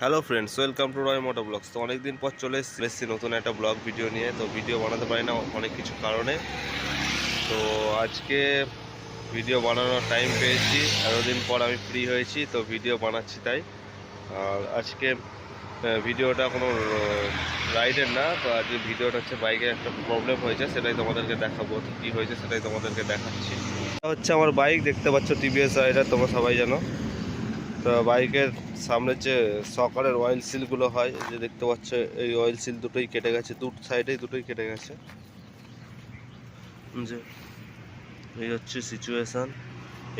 Hello friends, welcome to Roy moto blogs. তো অনেক দিন পর চলে এসেছি নতুন একটা ব্লগ ভিডিও নিয়ে। তো ভিডিও বানাতে পারি না অনেক কিছু কারণে। তো আজকে ভিডিও বানানোর টাইম পেয়েছি, এতদিন পর আমি ফ্রি হয়েছি, তো ভিডিও বানাচ্ছি তাই। আর আজকে ভিডিওটা কোনো রাইডের না, তো আজকে ভিডিওটা হচ্ছে বাইকে একটা প্রবলেম হয়েছে, সেটাই তোমাদেরকে দেখাবো। তো কী হয়েছে সেটাই তোমাদেরকে দেখাচ্ছি। এটা হচ্ছে আমার বাইক, দেখতে পাচ্ছ টিভিএস রাইডার, তোমরা সবাই জানো। তো বাইকের সামনের যে সকারের অয়েল সিলগুলো হয়, যে দেখতে পাচ্ছ, এই অয়েল সিল দুটোই কেটে গেছে, সাইডেই দুটোই কেটে গেছে। যে এই হচ্ছে সিচুয়েশান।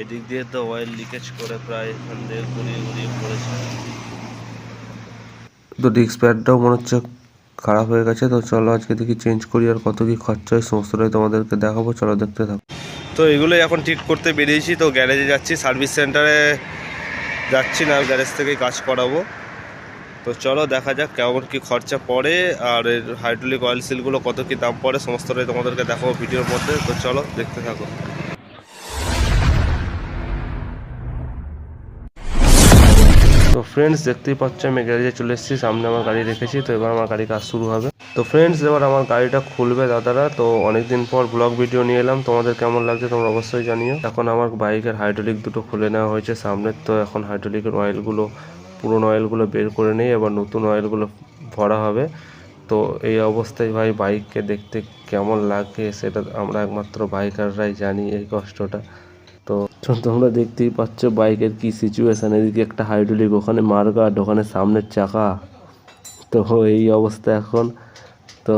এদিক দিয়ে তো অয়েল লিকেজ করে প্রায় এখান দিয়ে গড়িয়ে গড়িয়ে পড়েছে। তো ডিস্ক প্যাডটাও মনে হচ্ছে খারাপ হয়ে গেছে। তো চলো আজকে দেখি চেঞ্জ করি, আর কত কি খরচা হয় সমস্তটাই তোমাদেরকে দেখাবো। চলো দেখতে থাকো। তো এগুলোই এখন ঠিক করতে বেরিয়েছি। তো গ্যারেজে যাচ্ছি, সার্ভিস সেন্টারে যাচ্ছি না, গ্যারেজ থেকেই কাজ করাবো। তো চলো দেখা যাক কেমন কি খরচা পড়ে, আর এর হাইড্রোলিক অয়েল সিলগুলো কত কি দাম পড়ে সমস্তটাই তোমাদেরকে দেখাবো ভিডিওর মধ্যে। তো চলো দেখতে থাকো। তো ফ্রেন্ডস, দেখতেই পাচ্ছ আমি গ্যারেজে চলে এসেছি, সামনে আমার গাড়ি রেখেছি। তো এবার আমার গাড়ি কাজ শুরু হবে। তো ফ্রেন্ডস, এবার আমার গাড়িটা খুলবে দাদারা। তো অনেকদিন পর ব্লগ ভিডিও নিয়ে এলাম, তোমাদের কেমন লাগছে তোমরা অবশ্যই জানিও। এখন আমার বাইকের হাইড্রোলিক দুটো খুলে নেওয়া হয়েছে সামনের। তো এখন হাইড্রোলিকের অয়েলগুলো, পুরোনো অয়েলগুলো বের করে নিয়ে এবার নতুন অয়েলগুলো ভরা হবে। তো এই অবস্থায় ভাই বাইককে দেখতে কেমন লাগে সেটা আমরা একমাত্র বাইকাররাই জানি, এই কষ্টটা। তো তোমরা দেখতেই পাচ্ছ বাইকের কি সিচুয়েশান। এদিকে একটা হাইড্রোলিক, ওখানে মারগার্ড, ওখানে সামনের চাকা। তো এই অবস্থা এখন। তো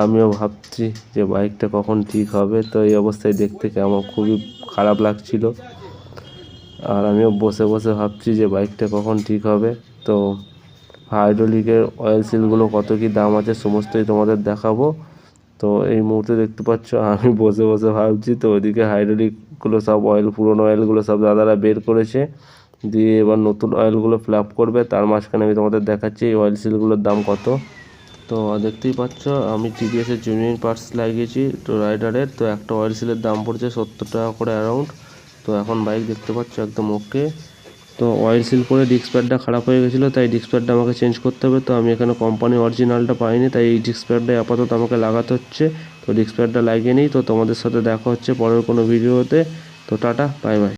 আমিও ভাবছি যে বাইকটা কখন ঠিক হবে। তো এই অবস্থায় দেখতে কেমন খুবই খারাপ লাগছিল, আর আমিও বসে বসে ভাবছি যে বাইকটা কখন ঠিক হবে। তো হাইড্রোলিকের অয়েল সিলগুলো কত কি দাম আছে সমস্তই তোমাদের দেখাবো। তো এই মুহূর্তে দেখতে পাচ্ছ আমি বসে বসে ভাবছি। তো ওদিকে হাইড্রোলিকগুলো সব অয়েল, পুরোনো অয়েলগুলো সব দাদারা বের করেছে, দিয়ে এবার নতুন অয়েলগুলো ফিল আপ করবে। তার মাঝখানে আমি তোমাদের দেখাচ্ছি এই অয়েল সিলগুলোর দাম কত। তো দেখতেই পাচ্ছ আমি টিভিএসের জেনুইন পার্টস লাগিয়েছি তো রাইডারের। তো একটা অয়েল সিলের দাম পড়ছে 70 টাকা করে অ্যারাউন্ড। তো এখন বাইক দেখতে পাচ্ছ একদম ওকে। তো অয়েল সিল করে ডিস্ক প্যাডটা খারাপ হয়ে গেছিলো, তাই ডিস্ক প্যাডটা আমাকে চেঞ্জ করতে হবে। তো আমি এখানে কোম্পানি অরিজিনালটা পাইনি, তাই এই ডিস্ক প্যাডটাই আপাতত আমাকে লাগাতে হচ্ছে। তো ডিস্ক প্যাডটা লাগিয়ে নিই। তো তোমাদের সাথে দেখা হচ্ছে পরের কোনো ভিডিওতে। তো টাটা, বাই বাই।